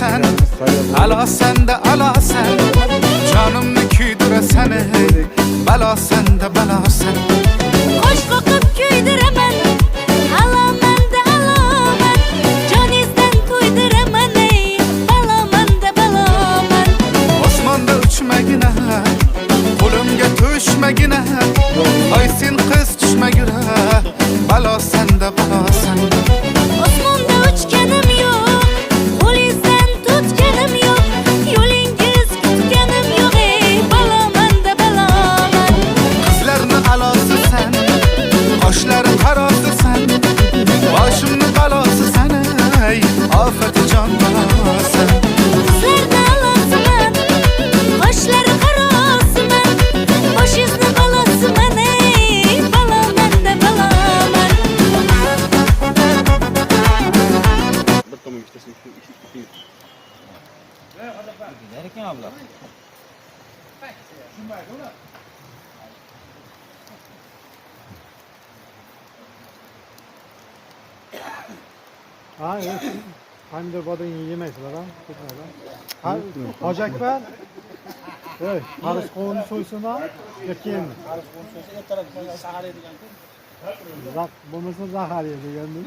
sen, ala sen de ala sen. Canımı küydüresen ey, bela sen de bela sen. Qo'sh qoqib kuydiraman, alaman da alaman. Joningizdan to'ydiraman ey, baloman da baloman. Osmonda uchmagina, qo'limga tushmagina. Ay sen qiz tushmagina, balo sen de balo sen. Osmonda uchganim yo'q, qo'lingizdan tutganim yo'q. Yo'lingiz kutganim yo'q ey, baloman da baloman. Qizlarni alosi sen, qoshlari qarosi sen. Boshimni balosi sen ey, ofati jon balosi. Qizlarni alosiman, qoshlari qarosiman. Boshingizni balosiman ey, baloman da baloman. Bir tomon ikkitasi ikki. Gider ekan abla. Ha, evet. Pomidor bodringni yemaysizlar ha? Ha, Hoji aka. Ey, qarish qovunni so'ysizmi? Yo keyinmi? Qarish qo'ysa ertalab sahar yedigan-ku. Bo'lmasa zahar yer degandim.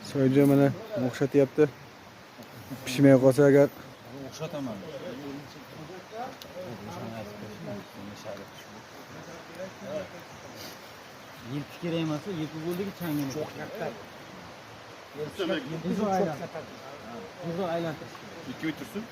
So'yji mana o'xshatyapti. Pishmay qolsa agar O'xshataman. Yilpi kerak emas, yilpi bo'ldiki changini. Cho'q katta. Yilpi aylantirib. Ikki o'tirsin.